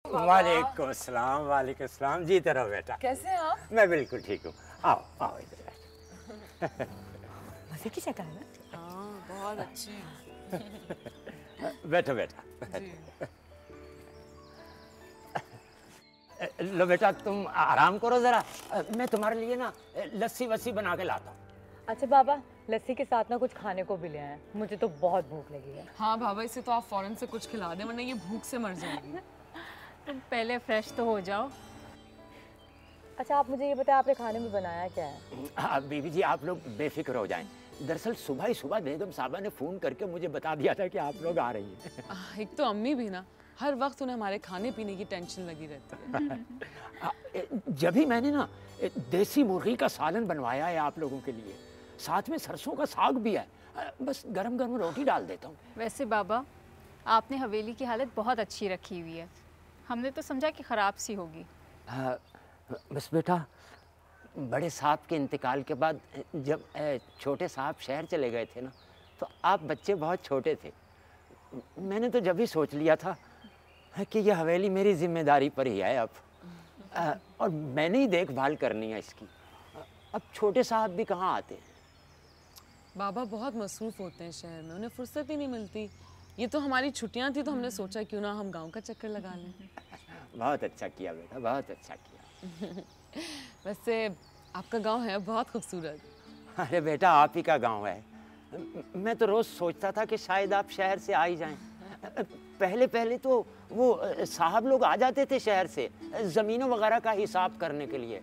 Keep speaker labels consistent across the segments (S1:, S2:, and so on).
S1: वालेकुम सलाम। वालेकुम सलाम। जीते रहो बेटा।
S2: कैसे हैं आप?
S1: मैं बिल्कुल ठीक हूँ। आओ आओ इधर बैठो।
S2: मजे की शक्ल है। हाँ, बहुत अच्छी है।
S1: बैठो बेटा। लो बेटा तुम आराम करो जरा, मैं तुम्हारे लिए ना लस्सी वस्सी बना के लाता हूँ।
S3: अच्छा बाबा, लस्सी के साथ ना कुछ खाने को भी ले आए, मुझे तो बहुत भूख लगी है।
S2: हाँ बाबा, इसे तो आप फौरन से कुछ खिला दें वरना ये भूख से मर जाएगी।
S3: तुम पहले फ्रेश तो हो जाओ। अच्छा आप मुझे ये बताएं, आपने खाने में बनाया क्या है?
S1: बीबी जी आप लोग बेफिक्र हो जाएं। दरअसल सुबह ही सुबह बेगम साहबा ने फ़ोन करके मुझे बता दिया था कि आप लोग आ रही हैं।
S2: एक तो अम्मी भी ना हर वक्त उन्हें हमारे खाने पीने की टेंशन लगी रहती है।
S1: जब ही मैंने ना देसी मुर्गी का सालन बनवाया है आप लोगों के लिए, साथ में सरसों का साग भी है, बस गरम गरम रोटी डाल देता हूँ।
S4: वैसे बाबा, आपने हवेली की हालत बहुत अच्छी रखी हुई है, हमने तो समझा कि ख़राब सी होगी।
S1: बस बेटा, बड़े साहब के इंतकाल के बाद जब छोटे साहब शहर चले गए थे ना, तो आप बच्चे बहुत छोटे थे। मैंने तो जब ही सोच लिया था कि यह हवेली मेरी जिम्मेदारी पर ही है अब, और मैंने ही देखभाल करनी है इसकी। अब छोटे साहब भी कहाँ आते हैं।
S2: बाबा बहुत मसरूफ़ होते हैं शहर में, उन्हें फुर्सत ही नहीं मिलती। ये तो हमारी छुट्टियां थी तो हमने सोचा क्यों ना हम गांव का चक्कर लगा लें।
S1: बहुत अच्छा किया बेटा, बहुत अच्छा किया।
S2: वैसे आपका गांव है बहुत खूबसूरत।
S1: अरे बेटा आप ही का गांव है। मैं तो रोज़ सोचता था कि शायद आप शहर से आ ही जाएं। पहले पहले तो वो साहब लोग आ जाते थे शहर से ज़मीनों वगैरह का हिसाब करने के लिए,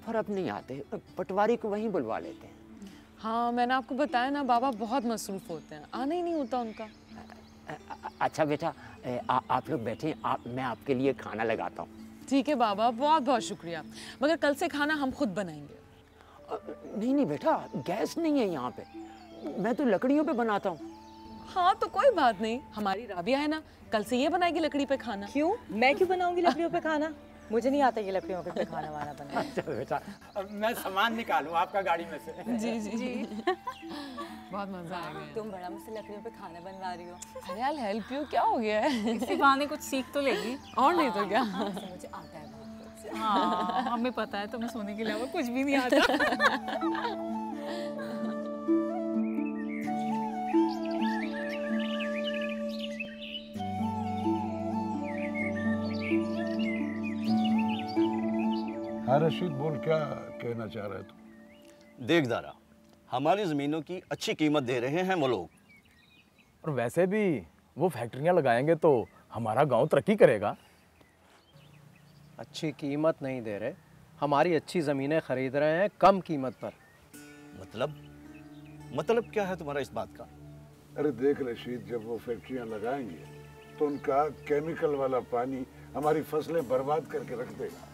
S1: पर अब नहीं आते, पटवारी को वहीं बुलवा लेते हैं।
S2: हाँ मैंने आपको बताया ना, बाबा बहुत मसरूफ़ होते हैं, आना ही नहीं होता उनका।
S1: अच्छा बेटा आप लोग बैठे, मैं आपके लिए खाना लगाता हूँ।
S2: ठीक है बाबा, बहुत बहुत शुक्रिया, मगर कल से खाना हम खुद बनाएंगे।
S1: नहीं नहीं बेटा, गैस नहीं है यहाँ पे, मैं तो लकड़ियों पे बनाता हूँ।
S2: हाँ तो कोई बात नहीं, हमारी राबिया है ना, कल से ये बनाएगी लकड़ी पे खाना।
S3: क्यों? मैं क्यों बनाऊंगी लकड़ियों पे खाना? मुझे नहीं आता ये लकड़ियों पे खाना वाना बनाना।
S1: अच्छा बेटा, मैं सामान निकालूं आपका गाड़ी में से।
S2: जी जी जी। बहुत मजा आएगा।
S3: तुम बड़ा मुझसे लकड़ियों पे खाना बनवा रही हो।
S2: अरे I'll help you, क्या हो गया है?
S4: इसी बहाने कुछ सीख तो लेगी।
S2: और नहीं तो क्या।
S3: मुझे आता है बहुत कुछ।
S4: हाँ हमें पता है तुम्हें सोने के अलावा कुछ भी नहीं आता।
S5: हाँ रशीद, बोल, क्या कहना चाह रहे तुम?
S6: देख दारा, हमारी ज़मीनों की अच्छी कीमत दे रहे हैं वो लोग,
S7: और वैसे भी वो फैक्ट्रियां लगाएंगे तो हमारा गांव तरक्की करेगा।
S8: अच्छी कीमत नहीं दे रहे, हमारी अच्छी ज़मीनें ख़रीद रहे हैं कम कीमत पर।
S6: मतलब क्या है तुम्हारा इस बात का?
S5: अरे देख रशीद, जब वो फैक्ट्रियां लगाएंगे तो उनका केमिकल वाला पानी हमारी फसलें बर्बाद करके रख देगा।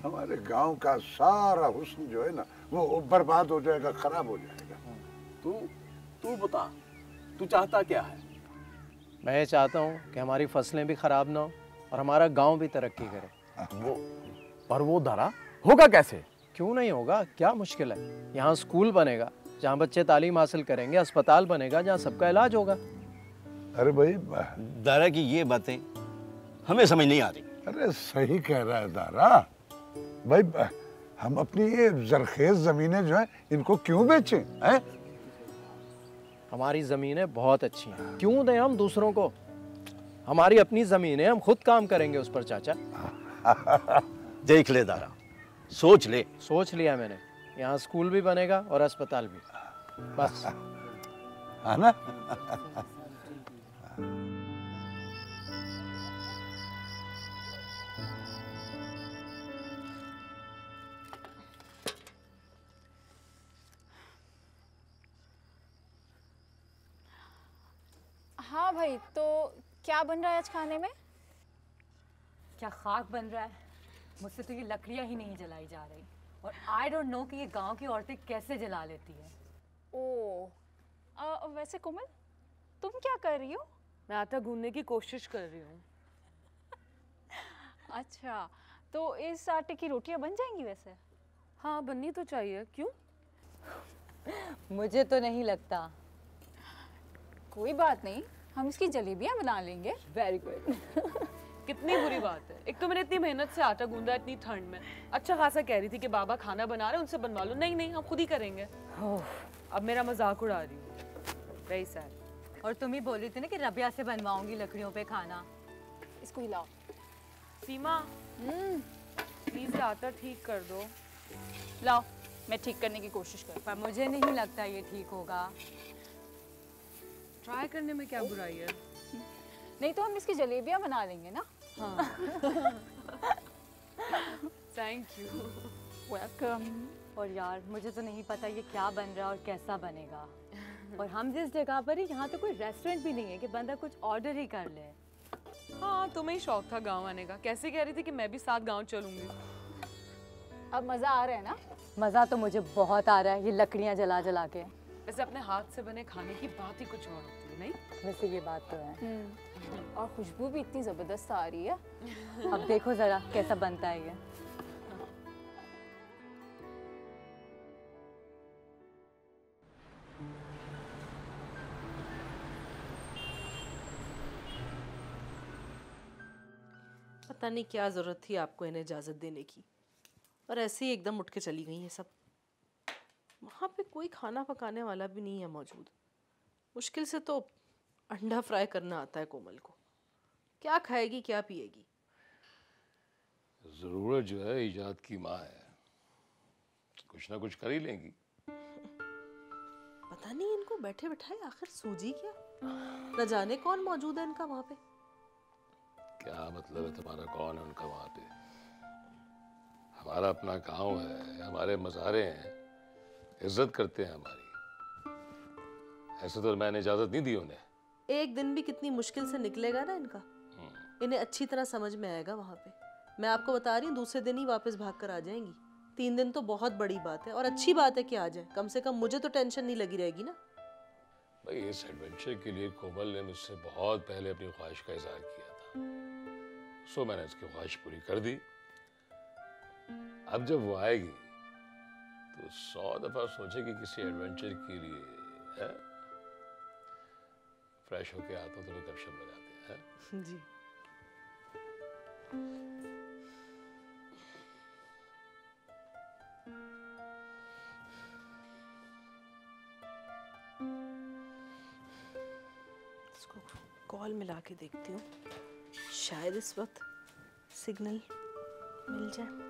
S5: हमारे गांव का सारा हुस्न जो है ना वो बर्बाद हो जाएगा, खराब हो जाएगा।
S7: तू बता, तू चाहता क्या है?
S8: मैं ये चाहता हूँ कि हमारी फसलें भी ख़राब ना हो और हमारा गांव भी तरक्की करे।
S7: वो दारा होगा कैसे?
S8: क्यों नहीं होगा, क्या मुश्किल है। यहाँ स्कूल बनेगा जहाँ बच्चे तालीम हासिल करेंगे, अस्पताल बनेगा जहाँ सबका इलाज होगा।
S5: अरे भाई,
S6: दारा की ये बातें हमें समझ नहीं आ रही।
S5: अरे सही कह रहा है दारा भाई, हम अपनी ये जरखेज ज़मीनें जो हैं इनको क्यों बेचें हैं?
S8: हमारी ज़मीनें बहुत अच्छी हैं, क्यों दें हम दूसरों को? हमारी अपनी ज़मीनें, हम खुद काम करेंगे उस पर चाचा।
S6: देख ले दारा, सोच ले।
S8: सोच लिया मैंने, यहाँ स्कूल भी बनेगा और अस्पताल भी, बस।
S5: है ना?
S4: हाँ भाई, तो क्या बन रहा है आज खाने में?
S3: क्या खाक बन रहा है? मुझसे तो ये लकड़ियाँ ही नहीं जलाई जा रही, और आई डोंट नो कि ये गांव की औरतें कैसे जला लेती है।
S4: वैसे कोमल, तुम क्या कर रही हो?
S2: मैं आटा गूंदने की कोशिश कर रही हूँ।
S4: अच्छा, तो इस आटे की रोटियां बन जाएंगी वैसे?
S2: हाँ बननी तो चाहिए, क्यों?
S3: मुझे तो नहीं लगता।
S4: कोई बात नहीं, हम इसकी जलेबियां बना लेंगे।
S3: Very good.
S2: कितनी बुरी बात है। एक तो मैंने इतनी मेहनत से आटा गूंदा इतनी ठंड में, अच्छा खासा कह रही थी कि बाबा खाना बना रहे हैं उनसे बनवा लो। नहीं नहीं, हम खुद ही करेंगे। अब मेरा मजाक उड़ा रही हूँ। Very sad.
S3: और तुम ही बोल रही थी ना कि रबिया से बनवाऊंगी लकड़ियों पे खाना।
S4: इसको हिलाओ।
S2: सीमा प्लीज आटा ठीक कर दो।
S4: लाओ, मैं ठीक करने की कोशिश करूँ।
S3: पर मुझे नहीं लगता ये ठीक होगा।
S2: ट्राई करने में क्या बुराई है?
S4: नहीं तो हम इसकी जलेबियाँ बना लेंगे ना।
S2: हाँ। Thank you.
S4: वेलकम।
S3: और यार मुझे तो नहीं पता ये क्या बन रहा है और कैसा बनेगा। और हम जिस जगह पर ही, यहाँ तो कोई रेस्टोरेंट भी नहीं है कि बंदा कुछ ऑर्डर ही कर ले।
S2: हाँ, तुम्हें ही शौक था गांव आने का। कैसे कह रही थी कि मैं भी साथ गांव चलूंगी।
S4: अब मज़ा आ रहा है ना?
S3: मज़ा तो मुझे बहुत आ रहा है ये लकड़ियाँ जला जला के।
S2: वैसे अपने हाथ से बने खाने की बात ही कुछ और होती है, नहीं?
S3: वैसे ये बात तो है।
S4: और खुशबू भी इतनी ज़बरदस्त आ रही है।
S3: अब देखो ज़रा कैसा बनता है ये।
S9: पता नहीं क्या ज़रूरत थी आपको इन्हें इजाज़त देने की, और ऐसे ही एकदम उठ के चली गई हैं सब। वहाँ पे कोई खाना पकाने वाला भी नहीं है मौजूद। मुश्किल से तो अंडा फ्राई करना आता है कोमल को। क्या खाएगी क्या पिएगी?
S10: ज़रूरत जो है इजाद की माँ है, कुछ ना कुछ कर ही लेंगी।
S9: पता नहीं इनको बैठे बैठाए आखिर सूझी क्या, न जाने कौन मौजूद है इनका वहाँ पे।
S10: क्या मतलब है तुम्हारा कौन है उनका वहाँ पे? हमारा अपना गांव है, हमारे मज़ारे हैं, इज्जत करते हैं हमारी। ऐसे तो मैंने इजाज़त नहीं दी उन्हें।
S9: एक दिन भी कितनी मुश्किल से निकलेगा ना इनका, इन्हें अच्छी तरह समझ में आएगा वहाँ पे। मैं आपको बता रही हूँ, दूसरे दिन ही वापस भाग कर आ जाएंगी। 3 दिन तो बहुत बड़ी बात है, और अच्छी बात है कि आ जाए। कम से कम मुझे तो टेंशन नहीं लगी रहेगी ना।
S10: भाई इस एडवेंचर के लिए कोमल ने मुझसे बहुत पहले अपनी ख्वाहिश का इजहार किया था, सो मैंने उसकी ख्वाहिश पूरी कर दी। अब जब वो आएगी तो 100 दफा सोचेगी किसी एडवेंचर के लिए है। फ्रेश होके आता हूँ तो लोग गपशप लगाते हैं।
S9: जी। इसको कॉल मिला के देखती हूँ, शायद इस वक्त सिग्नल मिल जाए।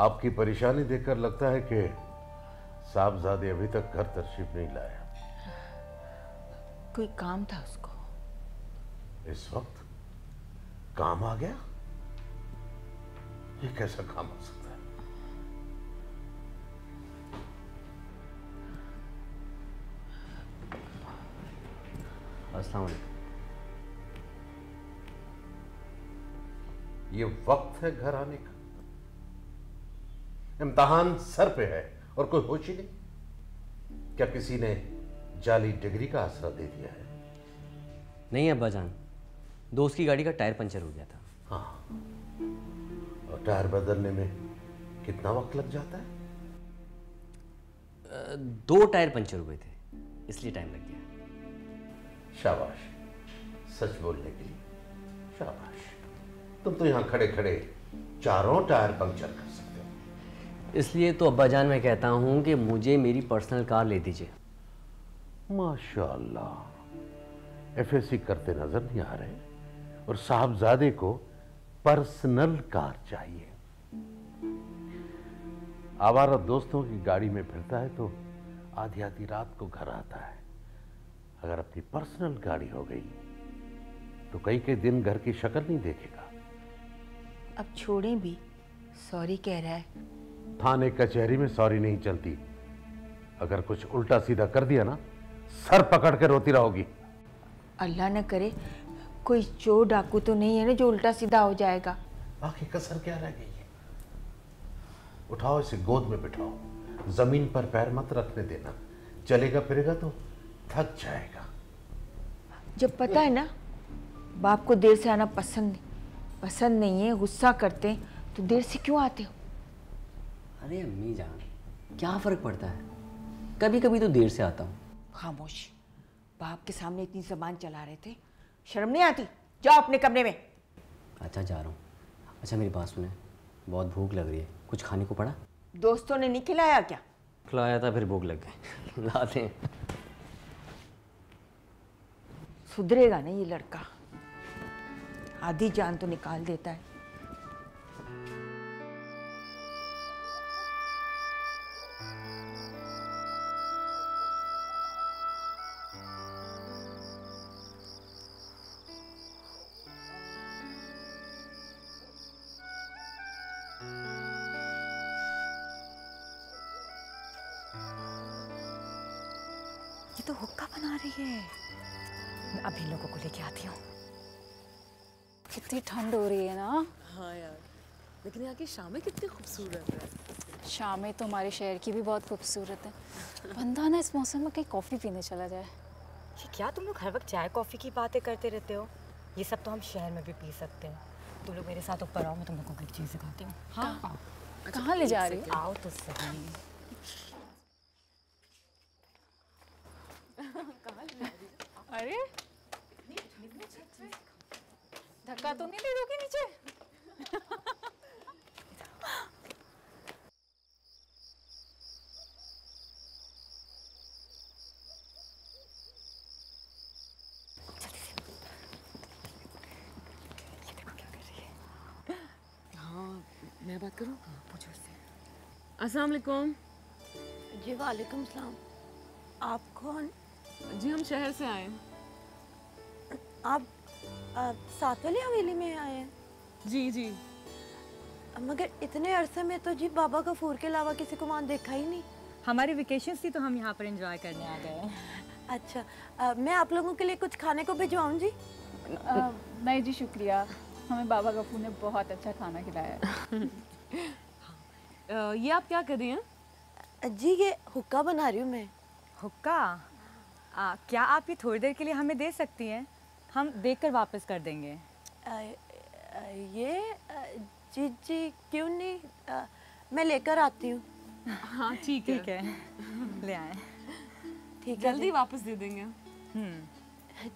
S11: आपकी परेशानी देखकर लगता है कि साहबजादे अभी तक घर तशरीफ नहीं लाया।
S4: कोई काम था उसको।
S11: इस वक्त काम आ गया? ये कैसा काम हो सकता है?
S12: अस्सलाम वालेकुम।
S11: ये वक्त है घर आने का? इम्तिहान सर पे है और कोई होश ही नहीं। क्या किसी ने जाली डिग्री का आसरा दे दिया है?
S12: नहीं अब्बा जान, दोस्त की गाड़ी का टायर पंचर हो गया था।
S11: हाँ, और टायर बदलने में कितना वक्त लग जाता है?
S12: 2 टायर पंचर हुए थे, इसलिए टाइम लग गया।
S11: शाबाश, सच बोलने के लिए शाबाश। तुम तो यहाँ खड़े खड़े 4 टायर पंचर कर सकते हो।
S12: इसलिए तो अब्बा जान मैं कहता हूँ कि मुझे मेरी पर्सनल कार ले दीजिए।
S11: माशाअल्लाह, एफएससी करते नजर नहीं आ रहे, और साहबजादे को पर्सनल कार चाहिए। आवारा दोस्तों की गाड़ी में फिरता है तो आधी आधी रात को घर आता है। अगर अपनी पर्सनल गाड़ी हो गई तो कई दिन घर की शक्ल नहीं देखेगा।
S13: अब छोड़ें भी, सॉरी कह रहा है।
S11: थाने कचहरी में सॉरी नहीं चलती। अगर कुछ उल्टा सीधा कर दिया ना, सर पकड़ के रोती रहोगी।
S13: अल्लाह न करे कोई चोर डाकू तो नहीं है ना जो उल्टा सीधा हो जाएगा।
S11: बाकी कसर क्या रह गई है? उठाओ इसे, गोद में बिठाओ, जमीन पर पैर मत रखने देना। चलेगा फिरेगा तो थक जाएगा।
S13: जब पता है ना बाप को देर से आना पसंद नहीं है, गुस्सा करते हैं, तो देर से क्यों आते हो?
S12: अरे अम्मी जान, क्या फ़र्क पड़ता है, कभी कभी तो देर से आता हूँ।
S13: खामोश, बाप के सामने इतनी जबान चला रहे थे, शर्म नहीं आती? जाओ अपने कमरे में।
S12: अच्छा जा रहा हूँ। अच्छा मेरी बात सुने, बहुत भूख लग रही है, कुछ खाने को पड़ा?
S13: दोस्तों ने नहीं खिलाया क्या?
S12: खिलाया था, फिर भूख लग गई। लाते हैं।
S13: सुधरेगा ना ये लड़का, आधी जान तो निकाल देता है।
S3: ये तो हुक्का बना रही है। मैं अभी लोगों को लेके आती हूँ।
S4: कितनी ठंड हो रही है ना।
S2: हाँ यार, लेकिन यहाँ की शामें कितनी खूबसूरत है।
S4: शामें तो हमारे शहर की भी बहुत खूबसूरत है। बंदा ना इस मौसम में कहीं कॉफ़ी पीने चला जाए।
S3: ये क्या तुम लोग हर वक्त चाय कॉफ़ी की बातें करते रहते हो? ये सब तो हम शहर में भी पी सकते हैं। तुम लोग मेरे साथ ऊपर आओ, मैं तुम लोगों को एक चीज़ सिखाती हूँ।
S4: हाँ, कहाँ ले जा रही हो?
S3: आओ तो सही।
S4: अरे धक्का तो नहीं दे दोगी नीचे?
S2: हाँ, मैं बात करूँ? हाँ, पूछो उससे। अस्सलाम वालेकुम।
S13: जी वालेकुम सलाम। आप कौन?
S2: जी हम शहर से आए हैं।
S13: आप साथ वाली हवेली में आए हैं?
S2: जी जी।
S13: मगर इतने अरसे में तो जी बाबा गफूर के अलावा किसी को वहाँ देखा ही नहीं।
S3: हमारी वेकेशंस थी तो हम यहाँ पर एंजॉय करने आ गए।
S13: अच्छा, मैं आप लोगों के लिए कुछ खाने को भिजवाऊँ जी?
S4: नहीं जी शुक्रिया, हमें बाबा गफूर ने बहुत अच्छा खाना खिलाया है।
S2: ये आप क्या कर रही हैं?
S13: जी ये हुक्का बना रही हूँ मैं।
S3: हुक्का? क्या आप ये थोड़ी देर के लिए हमें दे सकती हैं? हम देखकर वापस कर देंगे।
S13: जी जी क्यों नहीं, मैं लेकर आती हूँ।
S2: हाँ ठीक है।
S3: ले आए।
S13: ठीक है,
S2: जल्दी वापस दे देंगे।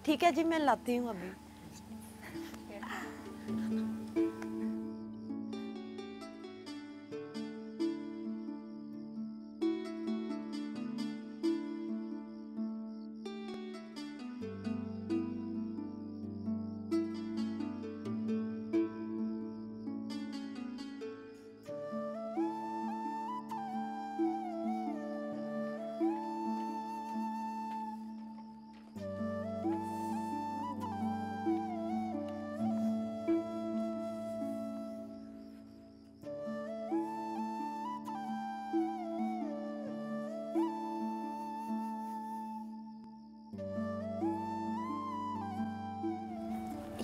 S13: ठीक है जी, मैं लाती हूँ अभी।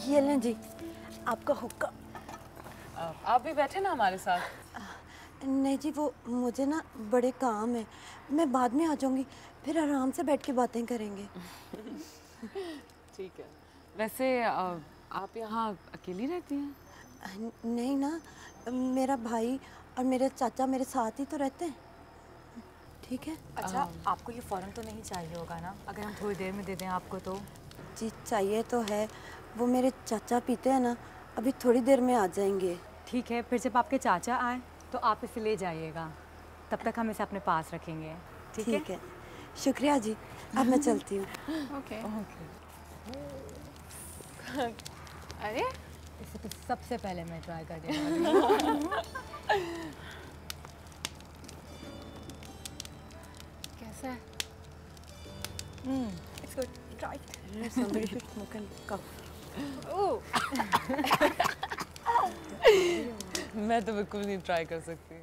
S13: ये लें जी आपका हुक्का।
S2: आप भी बैठे ना हमारे साथ।
S13: नहीं जी, वो मुझे ना बड़े काम है, मैं बाद में आ जाऊंगी, फिर आराम से बैठ के बातें करेंगे।
S2: ठीक है। वैसे आप यहाँ अकेली रहती हैं?
S13: नहीं ना, मेरा भाई और मेरे चाचा मेरे साथ ही तो रहते हैं। ठीक है।
S3: अच्छा, आपको ये फ़ौरन तो नहीं चाहिए होगा ना? अगर हम थोड़ी देर में दे दें आपको तो?
S13: जी चाहिए तो है, वो मेरे चाचा पीते हैं ना, अभी थोड़ी देर में आ जाएंगे।
S3: ठीक है, फिर जब आपके चाचा आए तो आप इसे ले जाइएगा, तब तक हम इसे अपने पास रखेंगे। ठीक है?
S14: शुक्रिया जी, अब मैं चलती हूँ।
S4: ओके
S3: अरे इसे तो सबसे पहले मैं ट्राई कर देना।
S4: कैसा है?
S14: It's good. Try it. Somebody should smoke and cough.
S2: मैं तो बिल्कुल नहीं ट्राई कर सकती।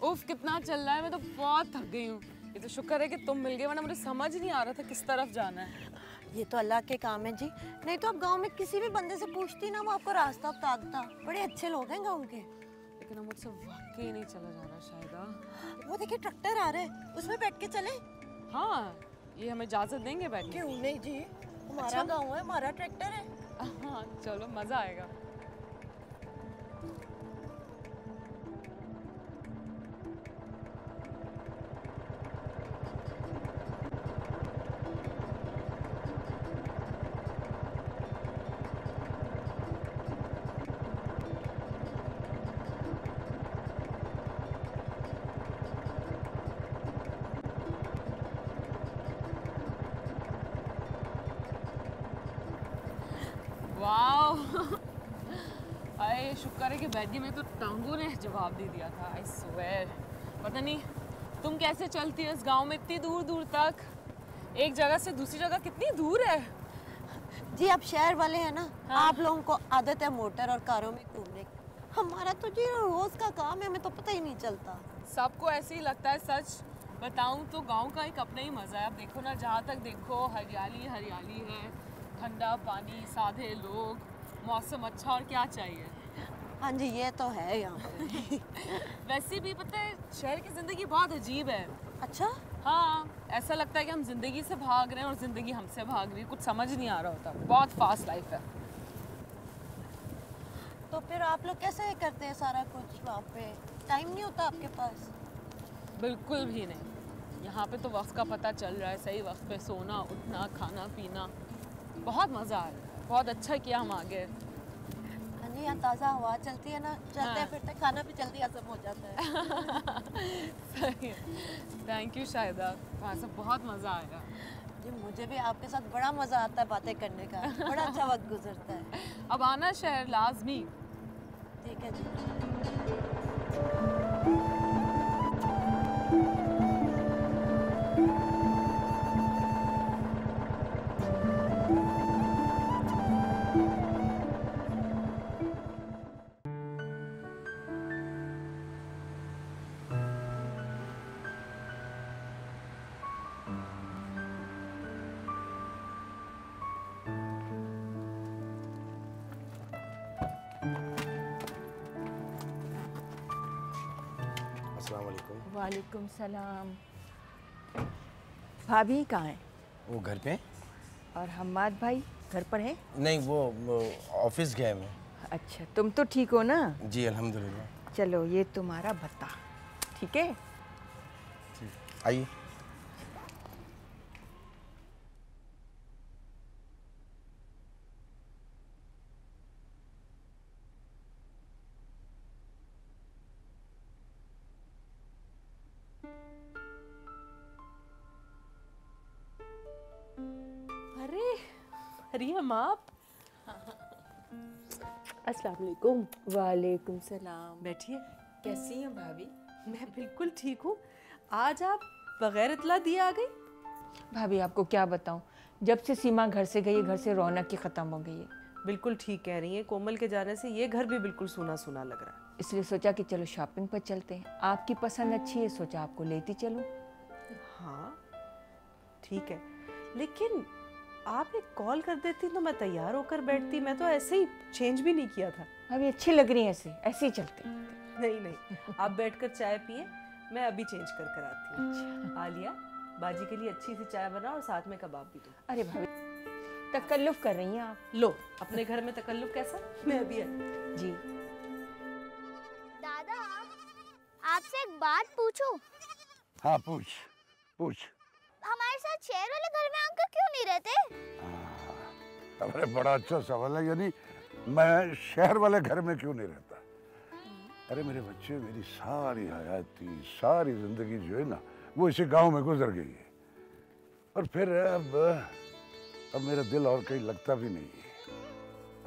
S2: उफ कितना चल रहा है, मैं तो बहुत थक गई हूँ। ये तो शुक्र है कि तुम मिल गए, वरना मुझे समझ नहीं आ रहा था किस तरफ जाना है।
S14: ये तो अल्लाह के काम है जी, नहीं तो आप गांव में किसी भी बंदे से पूछती ना, वो आपको रास्ता बताता। बड़े अच्छे लोग हैं गांव के।
S2: लेकिन अब मुझसे वाकई नहीं चला जा रहा शायद।
S14: वो देखिए ट्रैक्टर आ रहा है, उसमें बैठ के चले।
S2: हाँ, ये हमें इजाजत देंगे बैठने?
S14: क्यों नहीं जी, हमारा गाँव है, हमारा ट्रैक्टर है।
S2: हाँ चलो, मजा आएगा। अरे शुक्र है कि बैठी में तो टांगों ने जवाब दे दिया था। आई स्वेयर, पता नहीं तुम कैसे चलती हो इस गांव में इतनी दूर दूर तक। एक जगह से दूसरी जगह कितनी दूर है।
S14: जी आप शहर वाले हैं ना, हाँ। आप लोगों को आदत है मोटर और कारों में घूमने की, हमारा तो जी रोज का काम है, हमें तो पता ही नहीं चलता।
S2: सबको ऐसे ही लगता है। सच बताऊं तो गांव का एक अपना ही मजा है। अब देखो ना, जहाँ तक देखो हरियाली हरियाली है, ठंडा पानी, सादे लोग, मौसम अच्छा, और क्या चाहिए।
S14: हाँ जी ये तो है यहाँ पे।
S2: वैसे भी पता है शहर की जिंदगी बहुत अजीब है।
S14: अच्छा?
S2: हाँ, ऐसा लगता है कि हम जिंदगी से भाग रहे हैं और जिंदगी हमसे भाग रही है। कुछ समझ नहीं आ रहा होता। बहुत फास्ट लाइफ है।
S14: तो फिर आप लोग कैसे करते हैं सारा कुछ वहाँ पे? टाइम नहीं होता आपके पास?
S2: बिल्कुल भी नहीं। यहाँ पे तो वक्त का पता चल रहा है। सही वक्त पे सोना, उठना, खाना पीना, बहुत मज़ा आ रहा है। बहुत अच्छा किया हम आ गए।
S14: हाँ जी, यहाँ ताज़ा हवा चलती है ना, चलते हैं फिरते खाना भी जल्दी हजम हो जाता है।
S2: सही है। थैंक यू शाहिदा, वहाँ से बहुत मज़ा आया।
S14: जी मुझे भी आपके साथ बड़ा मज़ा आता है बातें करने का, बड़ा अच्छा वक्त गुजरता है।
S2: अब आना शहर लाजमी।
S14: ठीक है जी।
S13: वालेकुम सलाम। भाभी कहाँ हैं?
S15: वो घर पे।
S13: और हम्माद भाई घर पर हैं?
S15: नहीं, वो ऑफिस गए हैं।
S13: अच्छा, तुम तो ठीक हो ना?
S15: जी अल्हम्दुलिल्लाह।
S13: चलो ये तुम्हारा भत्ता, ठीक है?
S15: आइए।
S9: मरियम आप? अस्सलाम वालेकुम।
S13: वालेकुम सलाम।
S9: बैठिए।
S13: कैसी हैं भाभी?
S9: मैं बिल्कुल ठीक हूँ। आज आप बगैर इतला दिए आ गई?
S13: भाभी आपको क्या बताऊँ, जब से सीमा घर से गई है, घर से रौनक ही ख़त्म हो गई है।
S9: बिल्कुल ठीक कह रही हैं। कोमल के जाने से ये घर भी बिल्कुल सूना सूना लग रहा है।
S13: इसलिए सोचा कि चलो शॉपिंग पर चलते हैं। आपकी पसंद अच्छी है, सोचा आपको लेती चलूं।
S9: हाँ ठीक है, लेकिन आप एक कॉल कर देती तो मैं तैयार होकर बैठती। मैं तो ऐसे ही चेंज भी नहीं किया था।
S13: अभी अच्छी लग रही है, ऐसे ही चलते।
S9: नहीं नहीं, आप बैठकर चाय पिए, मैं अभी चेंज कर कर आती हूँ। आलिया, बाजी के लिए अच्छी सी चाय बना और साथ में कबाब भी दो।
S13: अरे भाभी तकल्लुफ कर रही हैं आप।
S9: लो, अपने घर में तकल्लुफ कैसा? मैं अभी जी।
S16: दादा, आपसे एक बात पूछूं?
S5: हाँ पूछ पूछ।
S16: हमारे साथ शहर वाले घर में अंकल क्यों नहीं रहते?
S5: अरे बड़ा अच्छा सवाल है। यानी मैं शहर वाले घर में क्यों नहीं रहता? अरे मेरे बच्चे, मेरी सारी हयाती, सारी जिंदगी जो है ना, वो इसी गांव में गुजर गई है। और फिर अब मेरा दिल और कहीं लगता भी नहीं है।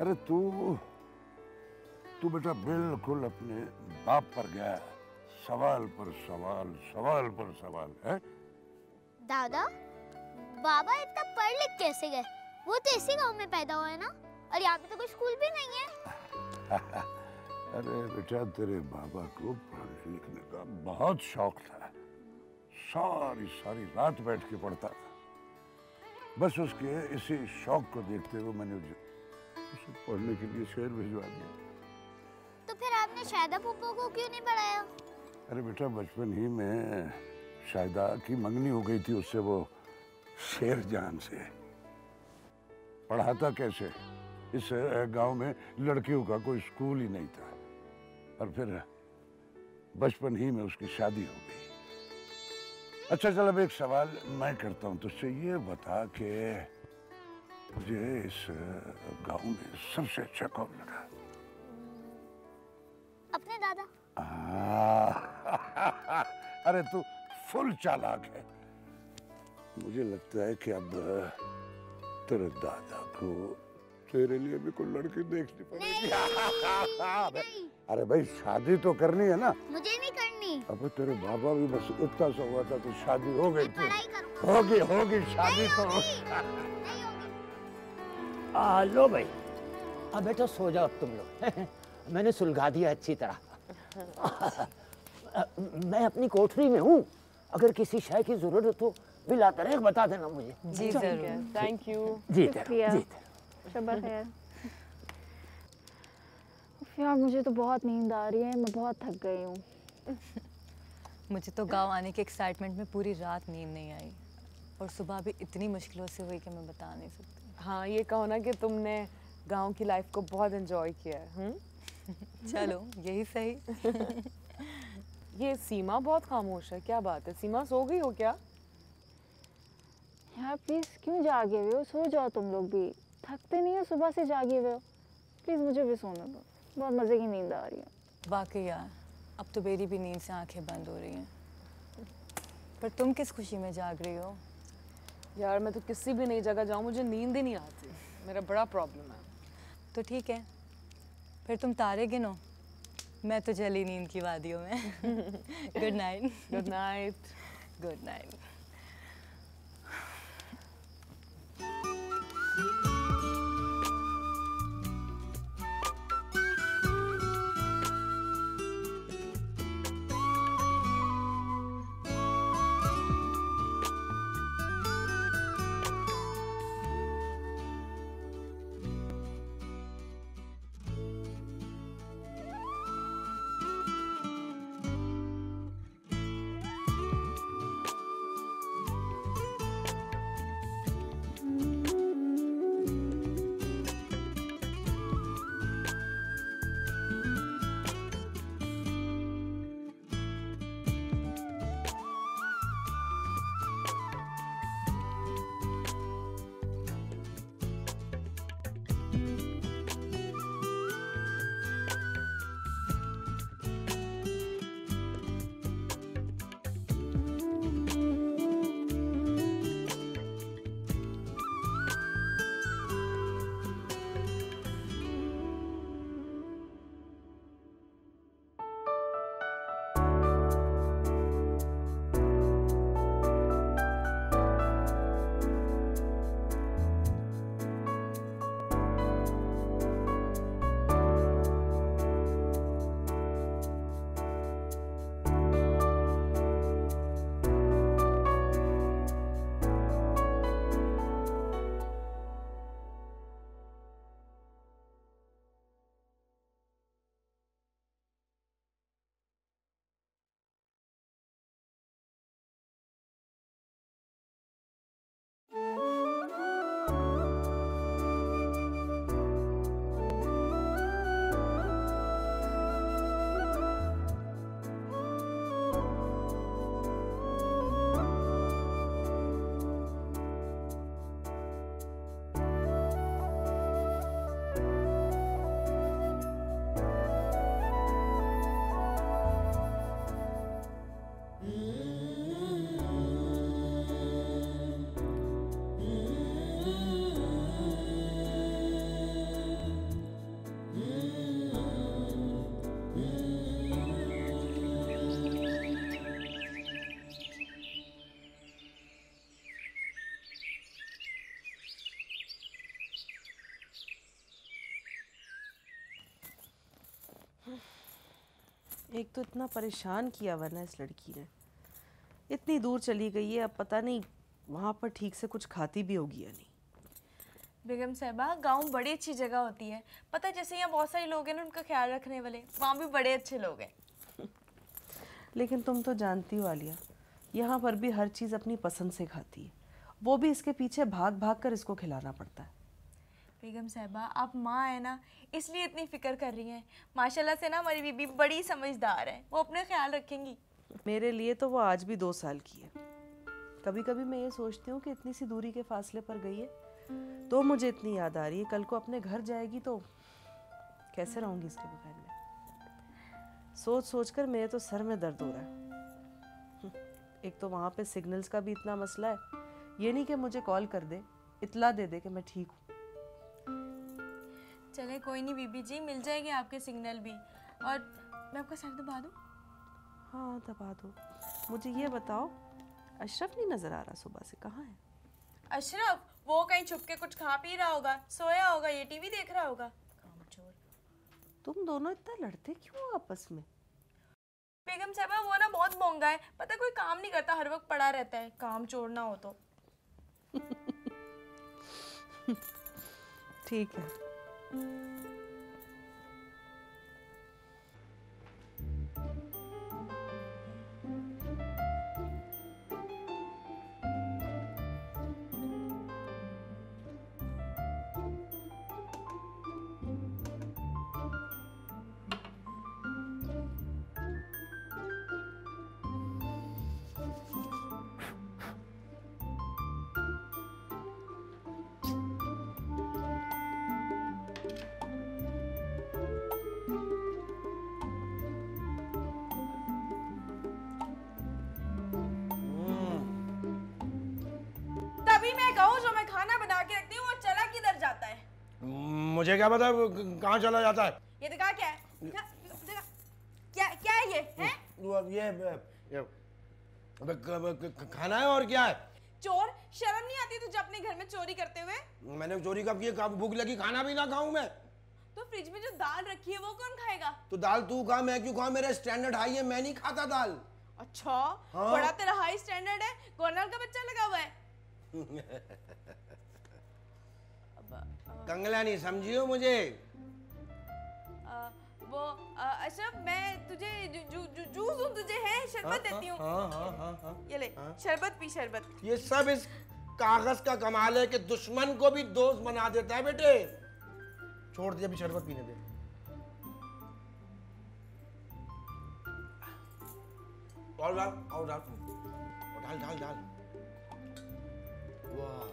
S5: अरे तू बेटा बिल्कुल अपने बाप पर गया, सवाल पर सवाल, सवाल पर सवाल है।
S16: दादा, बाबा इतना पढ़ लिख कैसे गए? वो तो इसी गांव में पैदा हुआ है ना, और यहाँ पे तो कोई स्कूल भी नहीं है।
S5: अरे बेटा, तेरे बाबा को पढ़ने लिखने का बहुत शौक था। सारी रात बैठ के पढ़ता था। बस उसके इसी शौक को देखते हुए मैंने उसे पढ़ने के लिए शहर भिजवा दिया।
S16: तो फिर आपने शायदा फूफो को क्यों नहीं पढ़ाया?
S5: अरे बेटा, बचपन ही में शायदा की मंगनी हो गई थी उससे, वो शेर जान से। पढ़ाता कैसे? इस गांव में लड़कियों का कोई स्कूल ही नहीं था। और फिर बचपन ही में उसकी शादी हो गई। अच्छा चल, अब एक सवाल मैं करता हूँ तुझसे। ये बता कि मुझे इस गांव में सबसे अच्छा कौन लगा?
S16: अपने दादा।
S5: अरे तू फुल चालाक है। मुझे लगता है कि अब तेरे दादा को तेरे लिए भी कोई लड़की देखनी पड़ेगी। अरे भाई, शादी तो करनी है ना।
S16: मुझे नहीं करनी।
S5: अब तेरे बाबा भी बस इतना सा हुआ था तो शादी हो गई थी। होगी शादी तो।
S1: लो भाई, अब बेटा सो जाओ अब तुम लोग। मैंने सुलगा दिया अच्छी तरह। मैं अपनी कोठरी में हूँ, अगर किसी शय की जरूरत हो बिला तरीक बता देना मुझे।
S2: जी जरूर। Thank you.
S1: जी
S4: शब्बा खैर। यार मुझे तो बहुत नींद आ रही है, मैं बहुत थक गई हूँ।
S3: मुझे तो गांव आने के एक्साइटमेंट में पूरी रात नींद नहीं आई, और सुबह भी इतनी मुश्किलों से हुई कि मैं बता नहीं सकती।
S2: हाँ, ये कहो ना कि तुमने गांव की लाइफ को बहुत एंजॉय किया है।
S3: चलो यही सही।
S2: ये सीमा बहुत खामोश है, क्या बात है? सीमा सो गई हो क्या?
S4: यार प्लीज क्यों जागे हुए हो? सो जाओ तुम लोग भी। थकते नहीं हो? सुबह से जागे हुए हो। प्लीज मुझे भी सोने दो, बहुत मजे की नींद आ रही है।
S3: वाकई यार, अब तो मेरी भी नींद से आंखें बंद हो रही हैं। पर तुम किस खुशी में जाग रही हो?
S2: यार मैं तो किसी भी नई जगह जाऊँ मुझे नींद ही नहीं आती। मेरा बड़ा प्रॉब्लम है।
S3: तो ठीक है, फिर तुम तारे गिनो, मैं तो चली नींद की वादियों में। Good night.
S2: Good night.
S3: Good night.
S9: एक तो इतना परेशान किया वरना इस लड़की ने, इतनी दूर चली गई है, अब पता नहीं वहाँ पर ठीक से कुछ खाती भी होगी या नहीं।
S17: बेगम साहिबा, गांव बड़ी अच्छी जगह होती है। पता है जैसे यहाँ बहुत सारे लोग हैं ना उनका ख्याल रखने वाले, वहाँ भी बड़े अच्छे लोग हैं।
S9: लेकिन तुम तो जानती हो आलिया, यहाँ पर भी हर चीज़ अपनी पसंद से खाती है, वो भी इसके पीछे भाग भाग कर इसको खिलाना पड़ता है।
S17: बेगम साहिबा, आप माँ है ना, इसलिए इतनी फिक्र कर रही हैं। माशाल्लाह से ना हमारी बीबी बड़ी समझदार है, वो अपने ख्याल रखेंगी।
S9: मेरे लिए तो वो आज भी 2 साल की है। कभी कभी मैं ये सोचती हूँ कि इतनी सी दूरी के फासले पर गई है तो मुझे इतनी याद आ रही है, कल को अपने घर जाएगी तो कैसे रहूँगी इसके बगैर में। सोच सोच कर मेरे तो सर में दर्द हो रहा है। एक तो वहाँ पे सिग्नल्स का भी इतना मसला है, ये नहीं कि मुझे कॉल कर दे, इतला दे दे कि मैं ठीक हूँ।
S17: चले कोई नहीं बीबी जी, मिल जाएगी आपके सिग्नल भी। और मैं आपका सर दबा दूँ?
S9: हाँ दबा दो। मुझे ये बताओ, अशरफ नहीं नजर आ रहा सुबह से, कहाँ है?
S17: अशरफ वो कहीं छुप के कुछ खा पी रहा होगा, सोया होगा, ये टीवी देख रहा होगा। कामचोर।
S9: तुम दोनों इतना लड़ते क्यों आपस में?
S17: बेगम साहिबा वो ना बहुत बोंगा है, पता कोई काम नहीं करता, हर वक्त पड़ा रहता है, काम चोर ना हो तो।
S9: ठीक है।
S17: तभी मैं कहूँ जो मैं खाना बना के रखती हूँ वो चला किधर जाता है?
S15: मुझे क्या पता कहाँ चला जाता है।
S17: ये दिखा क्या है? क्या क्या है ये? हैं?
S15: खाना है और क्या है?
S17: चोर, शर्म नहीं आती तुझे अपने घर में चोरी करते हुए?
S15: मैंने चोरी कब की? भूख लगी, खाना भी ना खाऊं मैं?
S17: तो फ्रिज में जो दाल रखी है वो कौन खाएगा?
S15: तो दाल तू खा, मैं क्यों खाऊं? मेरा स्टैंडर्ड हाई है, मैं नहीं खाता दाल।
S17: अच्छा,
S15: हाँ?
S17: बड़ा तेरा हाई स्टैंडर्ड है, गवर्नर का बच्चा लगा हुआ है।
S15: कंगला नहीं समझियो मुझे।
S17: अशरफ मैं तुझे जूस दूं तुझे, है शरबत देती हूँ।
S15: हाँ।
S17: ये ले शरबत पी, शरबत।
S15: ये सब इस कागज का कमाल है कि दुश्मन को भी दोस्त बना देता है बेटे। छोड़ दे, अभी शरबत पीने दे। और डाल, और डाल, डाल डाल डाल। वाह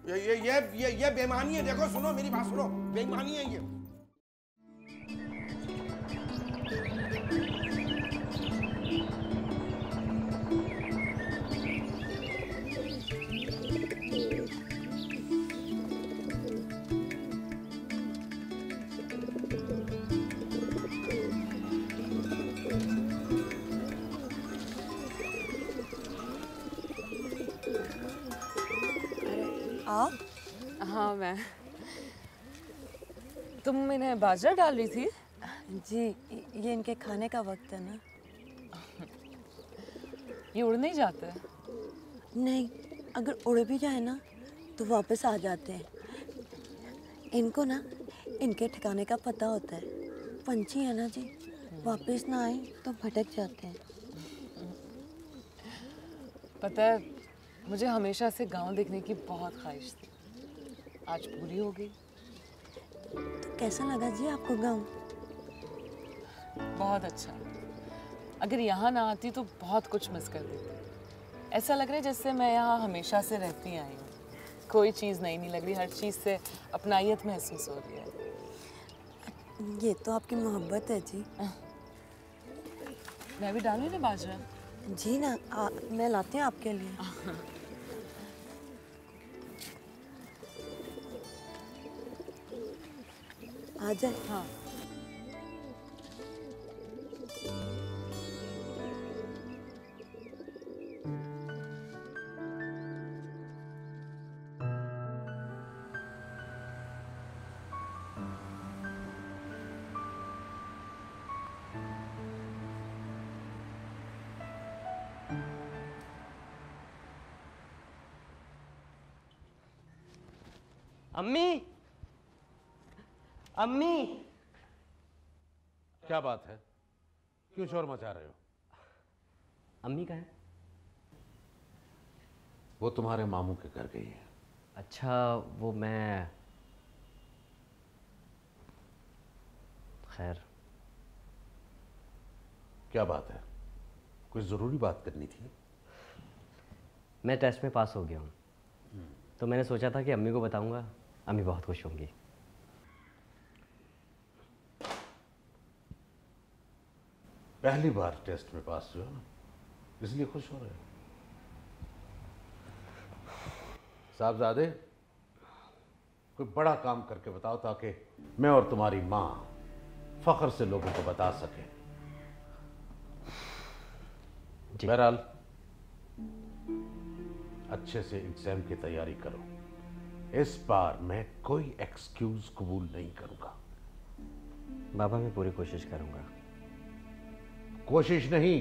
S15: ये बेईमानी है। देखो सुनो मेरी बात सुनो, बेईमानी है ये।
S2: आप? हाँ मैं। तुम इन्हें बाजरा डाल रही थी?
S14: जी, ये इनके खाने का वक्त है ना।
S2: ये उड़ नहीं जाते?
S14: नहीं, अगर उड़ भी जाए ना तो वापस आ जाते हैं। इनको ना इनके ठिकाने का पता होता है। पंछी है ना जी, वापस ना आए तो भटक जाते हैं।
S2: पता है, मुझे हमेशा से गांव देखने की बहुत ख्वाहिश थी, आज पूरी हो गई।
S14: तो कैसा लगा जी आपको गांव?
S2: बहुत अच्छा। अगर यहाँ ना आती तो बहुत कुछ मिस कर देती। ऐसा लग रहा है जैसे मैं यहाँ हमेशा से रहती आई हूँ। कोई चीज़ नई नहीं लग रही, हर चीज़ से अपनायत महसूस हो रही है।
S14: ये तो आपकी मोहब्बत है जी।
S2: मैं भी डालूँ ना बाजरा?
S14: जी ना, मैं लाती हूँ आपके लिए। आ जाए।
S2: हाँ।
S12: अम्मी, अम्मी।
S11: क्या बात है, क्यों शोर मचा रहे हो?
S12: अम्मी कहाँ है?
S11: वो तुम्हारे मामू के घर गई है।
S12: अच्छा, वो मैं खैर।
S11: क्या बात है, कोई ज़रूरी बात करनी थी?
S12: मैं टेस्ट में पास हो गया हूँ, तो मैंने सोचा था कि अम्मी को बताऊंगा, अम्मी बहुत खुश होंगी।
S11: पहली बार टेस्ट में पास हुए ना, इसलिए खुश हो रहे हो। साहबजादे, कोई बड़ा काम करके बताओ ताकि मैं और तुम्हारी माँ फख्र से लोगों को बता सके। बहरहाल अच्छे से एग्जाम की तैयारी करो। इस बार मैं कोई एक्सक्यूज कबूल नहीं करूंगा।
S12: बाबा, मैं पूरी कोशिश करूंगा।
S11: कोशिश नहीं,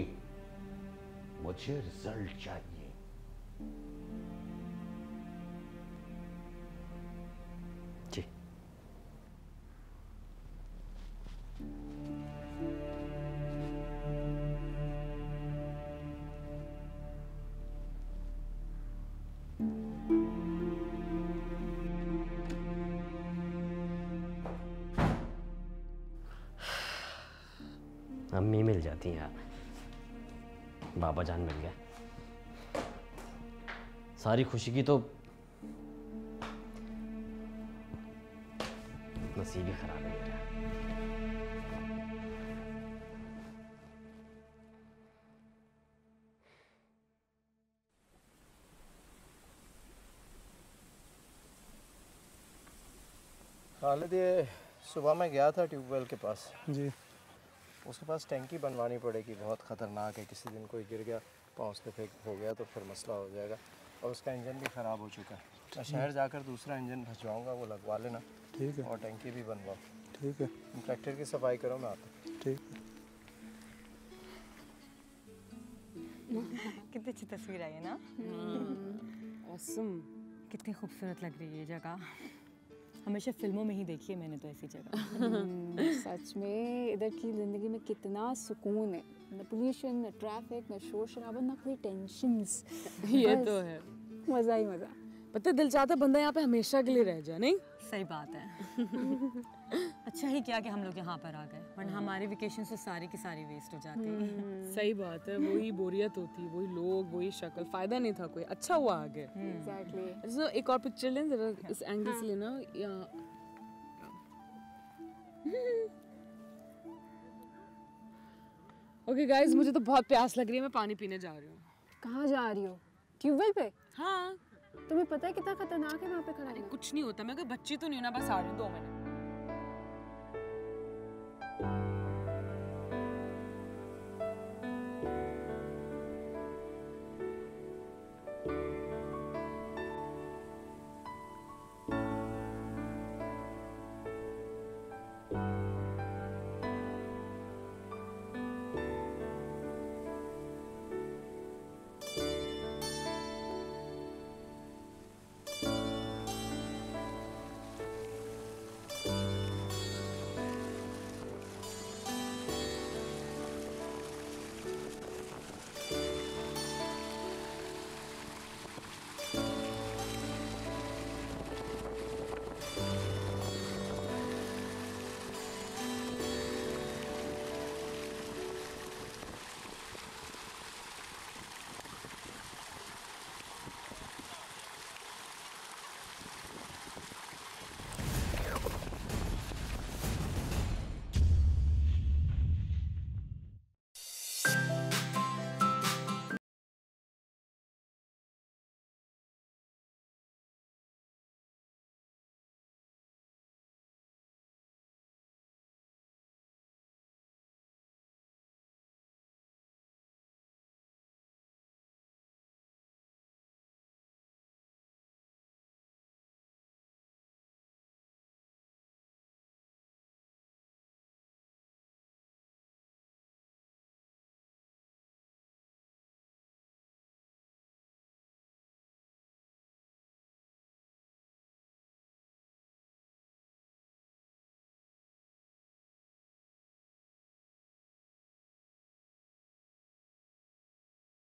S11: मुझे रिजल्ट चाहिए।
S12: जी। अम्मी मिल जाती हैं यार, बाबा जान मिल गया। सारी खुशी की तो नसीब ही खराब है मेरा।
S8: खालिद, ये सुबह मैं गया था ट्यूबवेल के पास
S7: जी।
S8: उसके पास टैंकी बनवानी पड़ेगी, बहुत ख़तरनाक है। किसी दिन कोई गिर गया, पाँव से फेंक हो गया तो फिर मसला हो जाएगा। और उसका इंजन भी ख़राब हो चुका है। मैं शहर जाकर दूसरा इंजन भिजवाऊँगा, वो लगवा लेना।
S7: ठीक है।
S8: और टैंकी भी बनवाओ।
S7: ठीक है।
S8: ट्रैक्टर की सफाई करो, मैं आता हूँ।
S7: ठीक है।
S3: कितनी अच्छी तस्वीर आई है ना?
S2: ऑसम।
S3: कितनी खूबसूरत लग रही है ये जगह। हमेशा फिल्मों में ही देखी है मैंने तो ऐसी जगह।
S4: सच में इधर की ज़िंदगी में कितना सुकून है। न पोल्यूशन, न ट्रैफिक, न शोर शराबा, न कोई टेंशन्स।
S2: ये तो है।
S4: मज़ा ही मज़ा।
S2: पता है, दिल चाहता है बंदा यहाँ पे हमेशा के लिए रह जाए, नहीं?
S3: सही बात है। अच्छा ही किया कि हम लोग यहाँ पर आ गए, वरना हमारी वेकेशन तो सारी की सारी वेस्ट हो जाती।
S2: सही बात है, वही बोरियत होती, वही लोग, वही शक्ल, फायदा नहीं था कोई। अच्छा हुआ आ गए।
S4: Exactly.
S2: एक और पिक्चर लें जरा, इस एंगल से लेना। ओके गाइस, मुझे तो बहुत प्यास लग रही है, मैं पानी पीने जा रही हूँ।
S4: कहाँ जा रही हो? ट्यूबवेल पे?
S2: हाँ।
S4: तुम्हें पता है कितना खतरनाक है वहाँ पे खड़ा होना?
S2: कुछ नहीं होता, मैं कोई बच्ची तो नहीं हूँ ना, बस आ रही हूँ 2 मिनट।